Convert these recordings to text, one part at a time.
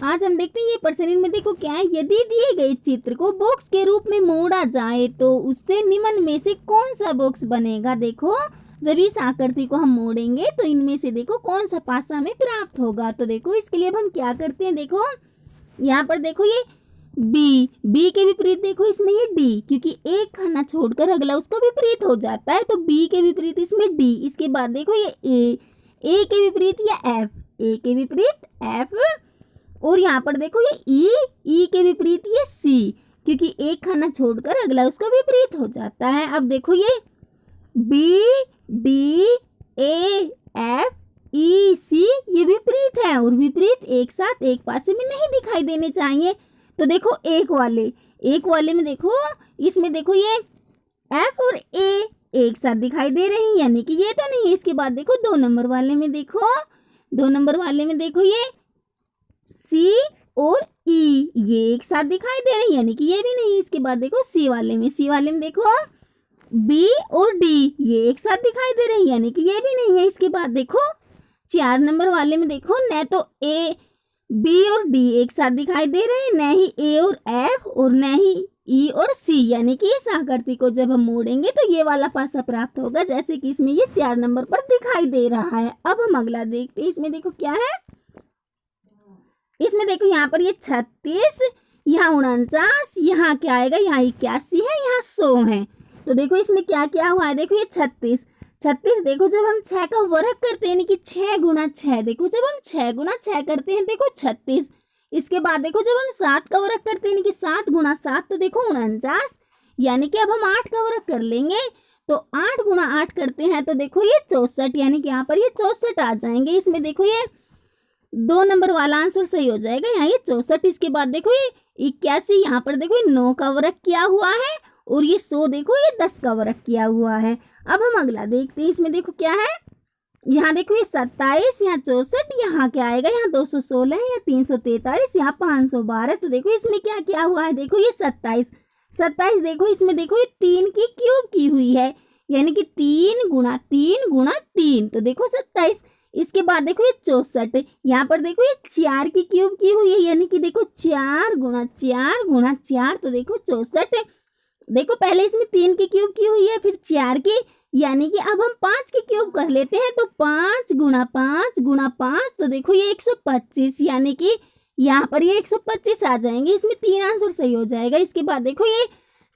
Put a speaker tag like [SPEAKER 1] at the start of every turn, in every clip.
[SPEAKER 1] आज हम देखते हैं ये प्रश्न में देखो क्या है। यदि दिए गए चित्र को बॉक्स के रूप में मोड़ा जाए तो उससे निम्न में से कौन सा बॉक्स बनेगा। देखो जब इस आकृति को हम मोड़ेंगे तो इनमें से देखो कौन सा पासा हमें प्राप्त होगा। तो देखो इसके लिए अब हम क्या करते हैं, देखो यहाँ पर देखो ये बी के विपरीत देखो इसमें ये डी, क्योंकि एक खाना छोड़कर अगला उसका विपरीत हो जाता है, तो बी के विपरीत इसमें डी। इसके बाद देखो ये ए के विपरीत या एफ, ए के विपरीत एफ, और यहाँ पर देखो ये ई के विपरीत ये सी, क्योंकि एक खाना छोड़कर अगला उसका विपरीत हो जाता है। अब देखो ये B D A F E C ये विपरीत है, और विपरीत एक साथ एक पासे में नहीं दिखाई देने चाहिए। तो देखो एक वाले में देखो इसमें देखो ये एफ और ए एक साथ दिखाई दे रहे हैं, यानी कि ये तो नहीं है। इसके बाद देखो 2 नंबर वाले में देखो ये सी और ई ये एक साथ दिखाई दे रहे हैं, यानी कि ये भी नहीं है। इसके बाद देखो सी वाले में देखो बी और डी ये एक साथ दिखाई दे रहे हैं, यानी कि ये भी नहीं है। इसके बाद देखो 4 नंबर वाले में देखो न तो ए बी और डी एक साथ दिखाई दे रहे हैं, न ही ए और एफ, और न ही ई और सी, यानी कि इस आकृति को जब हम मोड़ेंगे तो ये वाला पासा प्राप्त होगा, जैसे कि इसमें ये 4 नंबर पर दिखाई दे रहा है। अब हम अगला देखते हैं। इसमें देखो क्या है, इसमें देखो यहाँ पर ये 36, यहाँ 49, यहाँ क्या आएगा, यहाँ 81 है, यहाँ 100 है। तो देखो इसमें क्या क्या हुआ है, देखो ये 36 देखो जब हम 6 का वर्ग करते हैं, यानी कि 6 गुणा 6, देखो जब हम 6 गुणा 6 करते हैं देखो 36। इसके बाद देखो जब हम 7 का वर्ग करते हैं, यानी कि 7 गुणा 7 तो देखो 49, यानी कि अब हम 8 का वर्ग कर लेंगे, तो 8 गुणा 8 करते हैं तो देखो ये 64, यानी कि यहाँ पर ये 64 आ जाएंगे। इसमें देखो ये 2 नंबर वाला आंसर सही हो जाएगा, यहाँ ये 64। इसके बाद देखो ये 81, यहाँ पर देखो ये 9 का वर्ग किया हुआ है, और ये 100 देखो ये 10 का वर्ग किया हुआ है। अब हम अगला देखते हैं। इसमें देखो क्या है, यहाँ देखो ये 27, यहाँ 64, यहाँ क्या आएगा, यहाँ 216 है, यहाँ 343, यहाँ 512। तो देखो इसमें क्या क्या हुआ है, देखो ये 27 देखो इसमें देखो ये 3 की क्यूब की हुई है, यानी कि 3 गुणा 3 गुणा 3, तो देखो 27। इसके बाद देखो ये 64, यहाँ पर देखो ये 4 की क्यूब की हुई है, यानी कि देखो 4 गुणा 4 गुणा 4, तो देखो 64। देखो पहले इसमें 3 की क्यूब की हुई है, फिर 4 की, यानी कि अब हम 5 की क्यूब कर लेते हैं, तो 5 गुणा 5 गुणा 5, तो देखो ये 125, यानी कि यहाँ पर ये 125 आ जाएंगे। इसमें 3 आंसर सही हो जाएगा। इसके बाद देखो ये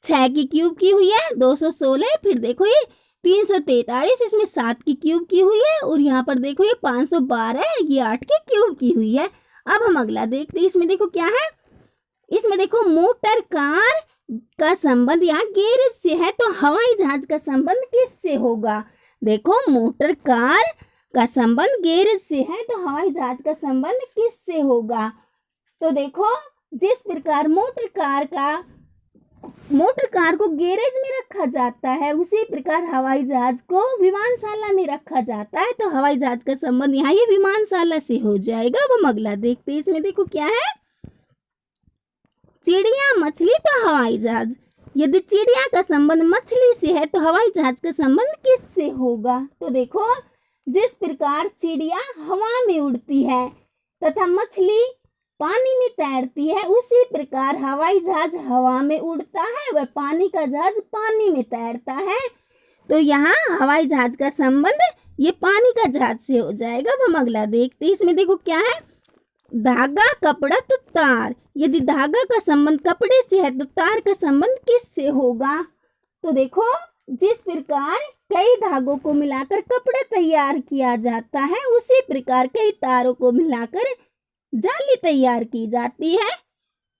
[SPEAKER 1] 6 की क्यूब की हुई है 216, फिर देखो ये 343, इसमें 7 की क्यूब की हुई है, और यहाँ पर देखो ये 512 है, ये 8 की क्यूब की हुई है। अब हम अगला देखते हैं। इसमें देखो क्या है, इसमें देखो मोटर कार का संबंध यहाँ गैरेज से है, तो हवाई जहाज का संबंध किससे होगा। देखो मोटर कार का संबंध गैरेज से है, तो हवाई जहाज का संबंध किससे होगा। तो देखो जिस प्रकार मोटर कार को गैरेज में रखा जाता है, उसी प्रकार हवाई जहाज को विमानशाला में रखा जाता है, तो हवाई जहाज का संबंध यहाँ ये विमानशाला से हो जाएगा। अब हम अगला देखते हैं। इसमें देखो क्या है, चिड़िया मछली तो हवाई जहाज, यदि चिड़िया का संबंध मछली से है तो हवाई जहाज का संबंध किससे होगा। तो देखो जिस प्रकार चिड़िया हवा में उड़ती है तथा मछली पानी में तैरती है, उसी प्रकार हवाई जहाज हवा में उड़ता है, वह पानी का जहाज पानी में तैरता है, तो यहाँ हवाई जहाज का संबंध ये पानी का जहाज से हो जाएगा। अब हम अगला देखते हैं। इसमें देखो क्या है, धागा कपड़ा तो तार, यदि धागा का संबंध कपड़े से है तो तार का संबंध किससे होगा। तो देखो जिस प्रकार कई धागों को मिलाकर कपड़ा तैयार किया जाता है, उसी प्रकार कई तारों को मिलाकर जाली तैयार की जाती है,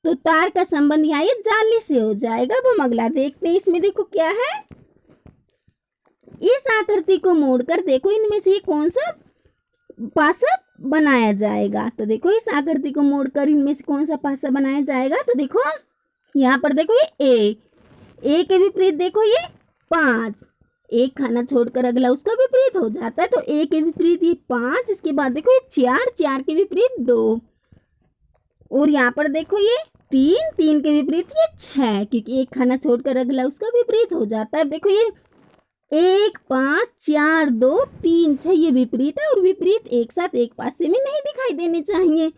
[SPEAKER 1] तो तार का संबंध यहाँ ये जाली से हो जाएगा। अब हम अगला देखते हैं। इसमें देखो क्या है, इस आकृति को मोड़कर देखो इनमें से कौन सा पासा बनाया जाएगा। तो देखो इस आकृति को मोड़कर इनमें से कौन सा पासा बनाया जाएगा। तो देखो यहाँ पर देखो ये ए के विपरीत देखो ये 5, एक खाना छोड़कर अगला उसका विपरीत हो जाता है, तो ए के विपरीत ये 5। इसके बाद देखो ये 4 के विपरीत 2, और यहाँ पर देखो ये 3 के विपरीत ये 6, क्योंकि एक खाना छोड़कर अगला उसका विपरीत हो जाता है। देखो ये 1 5 4 2 3 6 ये विपरीत है, और विपरीत एक साथ एक पासे में नहीं दिखाई देने चाहिए।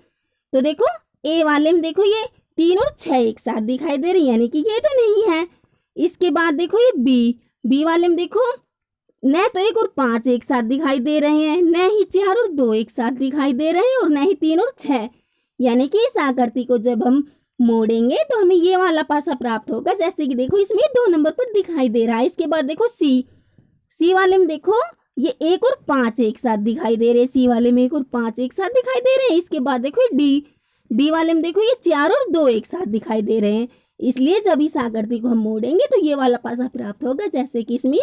[SPEAKER 1] तो देखो ए वाले में देखो ये 3 और 6 एक साथ दिखाई दे रही है, यानी कि ये तो नहीं है। इसके बाद देखो ये बी वाले में देखो न तो 1 और 5 एक साथ दिखाई दे रहे हैं, न ही 4 और 2 एक साथ दिखाई दे रहे हैं, और न ही 3 और 6। यानी कि इस आकृति को जब हम मोड़ेंगे तो हमें ये वाला पासा प्राप्त होगा, जैसे कि देखो इसमें 2 नंबर पर दिखाई दे रहा है। इसके बाद देखो सी वाले में देखो ये 1 और 5 एक साथ दिखाई दे रहे हैं, सी वाले में 1 और 5 एक साथ दिखाई दे रहे हैं। इसके बाद देखो डी वाले में देखो ये 4 और 2 एक साथ दिखाई दे रहे हैं। इसलिए जब इस आकृति को हम मोड़ेंगे तो ये वाला पासा प्राप्त होगा, जैसे कि इसमें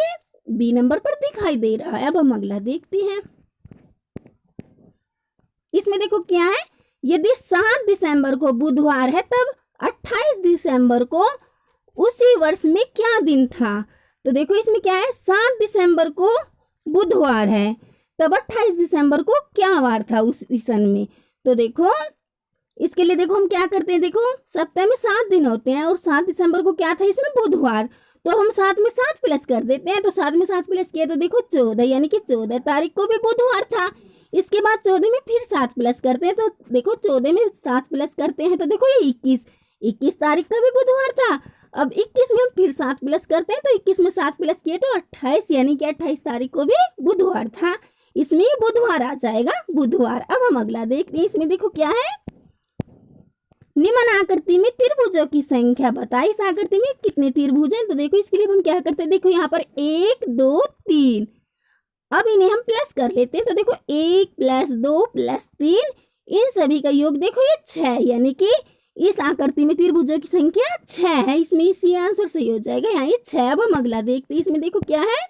[SPEAKER 1] बी नंबर पर दिखाई दे रहा है। अब हम अगला देखते हैं। इसमें देखो क्या है, यदि 7 दिसंबर को बुधवार है तब 28 दिसंबर को उसी वर्ष में क्या दिन था। तो देखो इसमें क्या है, 7 दिसंबर को बुधवार है तब 28 दिसंबर को क्या वार था उस सन में। तो देखो इसके लिए देखो हम क्या करते हैं, देखो सप्ताह में 7 दिन होते हैं और 7 दिसंबर को क्या था इसमें बुधवार, तो हम 7 में 7 प्लस कर देते हैं। तो 7 में 7 प्लस किया तो देखो 14, यानी कि 14 तारीख को भी बुधवार था। इसके बाद 14 में फिर 7 प्लस करते हैं, तो देखो 14 में 7 प्लस करते हैं तो देखो ये 21 तारीख का भी बुधवार था। अब 21 में हम फिर 7 प्लस करते हैं, तो 21 में 7 प्लस किए तो 28, यानी कि 28 तारीख को भी बुधवार था। इसमें बुधवार आ जाएगा, बुधवार। अब हम अगला देखते हैं। इसमें देखो क्या है, निम्न आकृति में त्रिभुजों की संख्या बताइए। इस आकृति में कितने त्रिभुज हैं, तो देखो इसके लिए हम क्या करते हैं, देखो यहाँ पर 1 2 3, अब इन्हें हम प्लस कर लेते हैं। तो देखो 1 + 2 + 3, इन सभी का योग देखो ये 6, यानी कि इस आकृति में त्रिभुजों की संख्या 6 है। इसमें इसी आंसर सही हो जाएगा, यहाँ ये 6। अब हम अगला देखते हैं। इसमें देखो क्या है,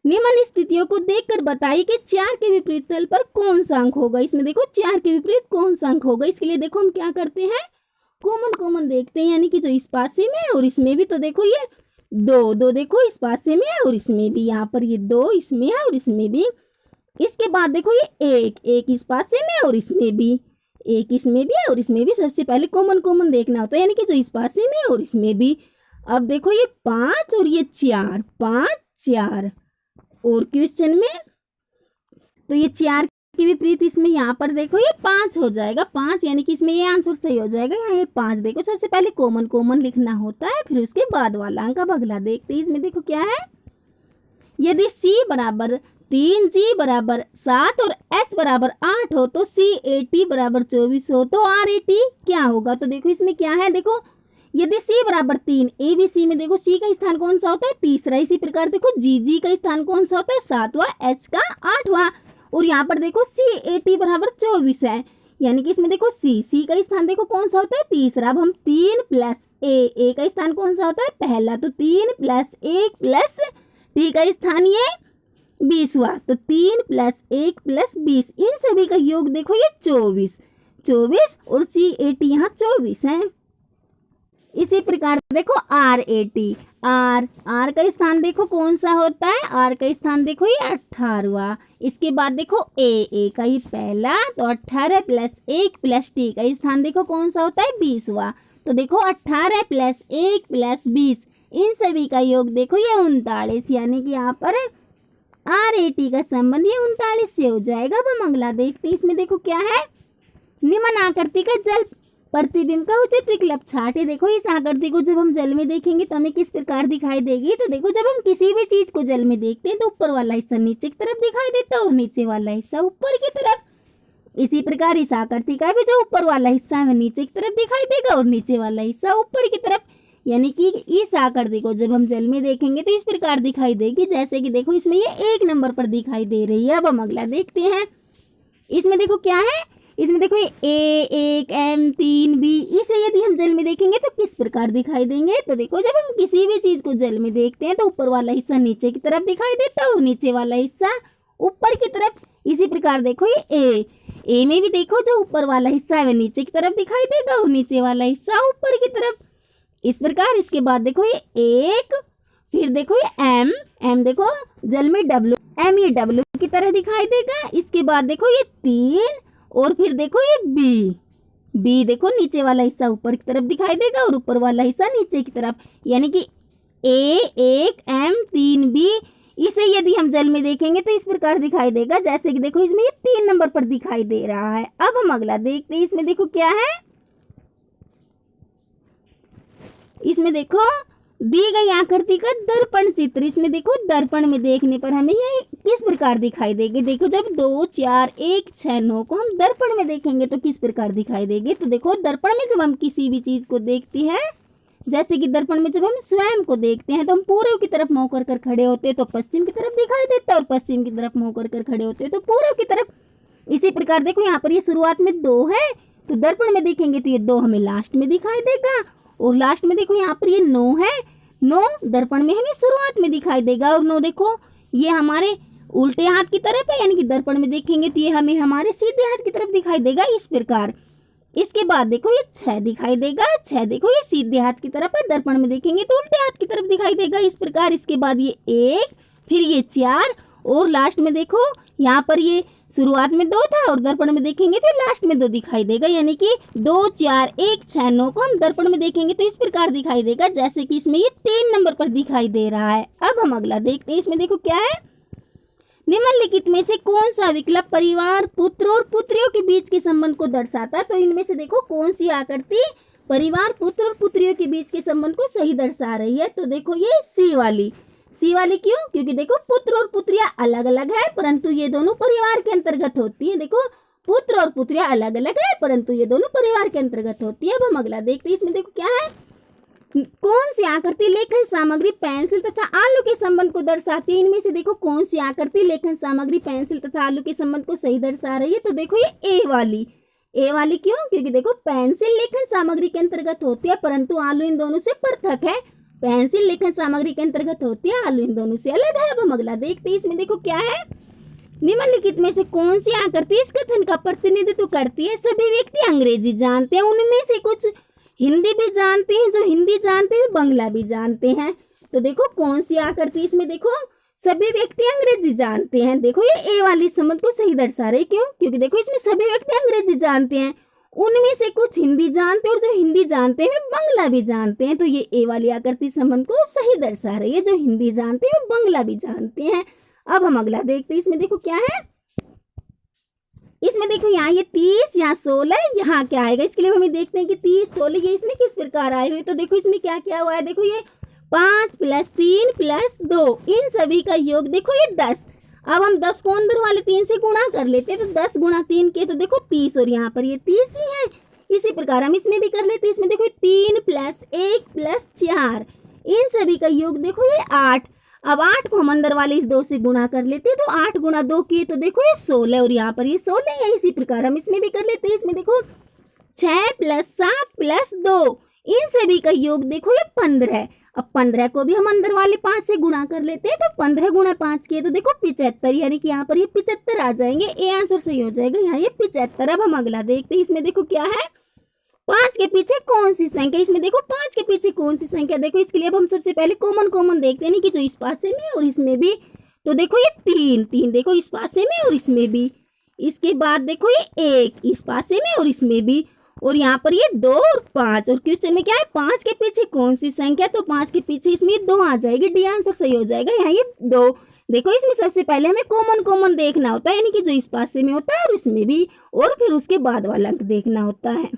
[SPEAKER 1] निम्न स्थितियों को देखकर बताइए कि 4 के विपरीत तल पर कौन सा अंक होगा। इसमें देखो 4 के विपरीत कौन सा अंक होगा। इसके लिए देखो हम क्या करते हैं, कॉमन देखते हैं, यानी कि जो इस पासे में है और इसमें भी। तो देखो ये 2 देखो इस पासे में है और इसमें भी, यहाँ पर ये 2 इसमें है और इसमें भी। इसके बाद देखो ये 1 इस पासे में और इसमें भी, 1 इसमें भी है और इसमें भी। सबसे पहले कॉमन देखना होता है, यानी कि जो इस पासे में है और इसमें भी। अब देखो ये 5 और ये 4, 5 4, और क्वेश्चन में तो ये 4 के विपरीत इसमें यहाँ पर देखो ये 5 हो जाएगा, 5, यानी कि इसमें ये आंसर सही हो जाएगा। यहाँ ये 5 देखो, सबसे पहले कॉमन लिखना होता है, फिर उसके बाद वाला अंक। अब अगला देखते हैं। इसमें देखो क्या है, यदि C = 3, G = 7 और H = 8 हो तो CAT = 24 हो तो RAT क्या होगा। तो देखो इसमें क्या है, देखो यदि C = 3, ABC में देखो C का स्थान कौन सा होता है, तीसरा। इसी प्रकार देखो GG का स्थान कौन सा होता है, 7वां, H का 8वां, और यहाँ पर देखो CAT = 24 है, यानी कि इसमें देखो C का स्थान देखो कौन सा होता है, तीसरा। अब हम 3 + A का स्थान कौन सा होता है, पहला। तो 3 + 1 + T का स्थान ये 20वां, तो 3 + 1 + 20, इन सभी का योग देखो ये 24 और CAT यहाँ 24 है। इसी प्रकार देखो R का स्थान देखो कौन सा होता है, R का स्थान देखो ये 18वां। इसके बाद देखो A का ये पहला, तो 18 + 1 + T का स्थान देखो कौन सा होता है, 20वां। तो देखो 18 + 1 + 20, इन सभी का योग देखो ये 39, यानी कि यहाँ पर RAT का संबंध ये 39 से हो जाएगा। अब हम अगला देखते हैं। इसमें देखो क्या है, निम्न आकृति का जल प्रतिबिंब का उचित विकल्प छाटे। देखो इस आकृति को जब हम जल में देखेंगे तो हमें किस प्रकार दिखाई देगी। तो देखो जब हम किसी भी चीज को जल में देखते हैं तो ऊपर वाला हिस्सा नीचे की तरफ दिखाई देता है और नीचे वाला हिस्सा ऊपर की तरफ। इसी प्रकार इस आकृति का भी जो ऊपर वाला हिस्सा है नीचे की तरफ दिखाई देगा और नीचे वाला हिस्सा ऊपर की तरफ, यानी कि इस आकृति को जब हम जल में देखेंगे तो इस प्रकार दिखाई देगी, जैसे कि देखो इसमें ये 1 नंबर पर दिखाई दे रही है। अब हम अगला देखते हैं। इसमें देखो क्या है, इसमें देखो ये A1 M3 B, इसे यदि हम जल में देखेंगे तो किस प्रकार दिखाई देंगे। तो देखो जब हम किसी भी चीज को जल में देखते हैं तो ऊपर वाला हिस्सा नीचे की तरफ दिखाई देता है और नीचे वाला हिस्सा ऊपर की तरफ। इसी प्रकार देखो ये A में भी देखो जो ऊपर वाला हिस्सा है वह नीचे की तरफ दिखाई देगा और नीचे वाला हिस्सा ऊपर की तरफ। इस प्रकार इसके बाद देखो ये 1, फिर देखो ये M देखो जल में M ये W की तरह दिखाई देगा। इसके बाद देखो ये 3 और फिर देखो ये B देखो नीचे वाला हिस्सा ऊपर की तरफ दिखाई देगा और ऊपर वाला हिस्सा नीचे की तरफ, यानी कि A1 M3 B इसे यदि हम जल में देखेंगे तो इस प्रकार दिखाई देगा, जैसे कि देखो इसमें ये 3 नंबर पर दिखाई दे रहा है। अब हम अगला देखते हैं, इसमें देखो क्या है, इसमें देखो दी गई आकृति का दर्पण चित्र। इसमें देखो दर्पण में देखने पर हमें ये किस प्रकार दिखाई देगी। देखो जब 2 4 1 6 9 को हम दर्पण में देखेंगे तो किस प्रकार दिखाई देगी। तो देखो दर्पण में जब हम किसी भी चीज को देखते हैं, जैसे कि दर्पण में जब हम स्वयं को देखते हैं तो हम पूर्व की तरफ मुंह कर खड़े होते हैं तो पश्चिम की तरफ दिखाई देता है, और पश्चिम की तरफ मुंह कर खड़े होते हैं तो पूर्व की तरफ। इसी प्रकार देखो यहाँ पर ये शुरुआत में 2 है तो दर्पण में देखेंगे तो ये 2 हमें लास्ट में दिखाई देगा, और लास्ट में देखो यहाँ पर ये 9 है, 9 दर्पण में हमें शुरुआत में दिखाई देगा, और 9 देखो ये हमारे उल्टे हाथ की तरफ है, यानी कि दर्पण में देखेंगे तो ये हमें हमारे सीधे हाथ की तरफ दिखाई देगा इस प्रकार। इसके बाद देखो ये 6 दिखाई देगा, 6 देखो ये सीधे हाथ की तरफ है, दर्पण में देखेंगे तो उल्टे हाथ की तरफ दिखाई देगा इस प्रकार। इसके बाद ये 1, फिर ये 4, और लास्ट में देखो यहाँ पर ये शुरुआत में 2 था और दर्पण में देखेंगे तो लास्ट में 2 दिखाई देगा, यानी कि 2 4 1 6 9 को हम दर्पण में देखेंगे तो इस प्रकार दिखाई देगा, जैसे कि इसमें ये 3 नंबर पर दिखाई दे रहा है। अब हम अगला देखते हैं, इसमें देखो क्या है, निम्नलिखित में से कौन सा विकल्प परिवार, पुत्र और पुत्रियों के बीच के संबंध को दर्शाता है। तो इनमें से देखो कौन सी आकृति परिवार, पुत्र और पुत्रियों के बीच के संबंध को सही दर्शा रही है। तो देखो ये सी वाली क्यों, क्योंकि देखो पुत्र और पुत्रियां अलग अलग है परंतु ये दोनों परिवार के अंतर्गत होती है। देखो पुत्र और पुत्रियां अलग अलग है परंतु ये दोनों परिवार के अंतर्गत होती है। अब हम अगला देखते हैं, इसमें देखो क्या है, कौन सी आकृति लेखन सामग्री पेंसिल तथा आलू के संबंध को दर्शाती है। इनमें से देखो कौन सी आकृति लेखन सामग्री पेंसिल तथा आलू के संबंध को सही दर्शा रही है। तो देखो ये ए वाली क्यों, क्योंकि देखो पेंसिल लेखन सामग्री के अंतर्गत होती है परंतु आलू इन दोनों से पृथक है। पेंसिल लेखन सामग्री के अंतर्गत होती है, आलू इन दोनों से अलग है। अब हम अगला देखते हैं, इसमें देखो क्या है, निम्नलिखित में से कौन सी आकृति इस कथन का प्रतिनिधित्व करती है। सभी व्यक्ति अंग्रेजी जानते हैं, उनमें से कुछ हिंदी भी जानते हैं, जो हिंदी जानते हैं बांग्ला भी जानते हैं। तो देखो कौन सी आकृति, इसमें देखो सभी व्यक्ति अंग्रेजी जानते हैं। देखो ये ए वाली संबंध को सही दर्शा रही, क्यों, क्योंकि देखो इसमें सभी व्यक्ति अंग्रेजी जानते हैं, उनमें से कुछ हिंदी जानते हैं, और जो हिंदी जानते हैं वे बांग्ला भी जानते हैं। तो ये ए वाली आकृति संबंध को सही दर्शा रही है, जो हिंदी जानते हैं वे बांग्ला भी जानते हैं। अब हम अगला देखते हैं, इसमें देखो क्या है, इसमें देखो यहाँ ये 30, यहाँ 16, यहाँ क्या आएगा। इसके लिए हमें देखते हैं कि 30 16 ये इसमें किस प्रकार आए हुए। तो देखो इसमें क्या क्या हुआ है, देखो ये 5 + 3 + 2 इन सभी का योग देखो ये 10। अब हम 10 को अंदर वाले 3 से गुणा कर लेते हैं, तो 10 × 3 के तो देखो 30, और यहाँ पर ये 30 ही है। इसी प्रकार हम इसमें भी कर लेते हैं, इसमें देखो 3 + 1 + 4 इन सभी का योग देखो ये 8। अब 8 को हम अंदर वाले इस 2 से गुणा कर लेते हैं, तो 8 × 2 किए तो देखो ये 16, और यहाँ पर ये 16 है। इसी प्रकार हम इसमें भी कर लेते हैं, इसमें देखो 6 + 7 + 2 इन सभी का योग देखो ये 15 है। अब 15 को भी हम अंदर वाले 5 से गुणा कर लेते हैं, तो 15 × 5 किए तो देखो 75, यानी कि यहाँ पर ये 75 आ जाएंगे। ए आंसर सही हो जाएगा, यहाँ ये 75। अब हम अगला देखते हैं, इसमें देखो क्या है, 5 के पीछे कौन सी संख्या। इसमें देखो 5 के पीछे कौन सी संख्या, देखो इसके लिए अब हम सबसे पहले कॉमन देखते हैं, कि जो इस पासे में और इसमें भी। तो देखो ये 3 देखो इस पासे में और इसमें भी। इसके बाद देखो ये 1 इस पासे में और इसमें भी, और यहाँ पर ये 2 और 5। और क्वेश्चन में क्या है, 5 के पीछे कौन सी संख्या, तो 5 के पीछे इसमें 2 आ जाएगी। डी आंसर सही हो जाएगा, यहाँ ये 2। देखो इसमें सबसे पहले हमें कॉमन देखना होता है, यानी कि जो इस पासे में होता है और इसमें भी, और फिर उसके बाद वाला अंक देखना होता है।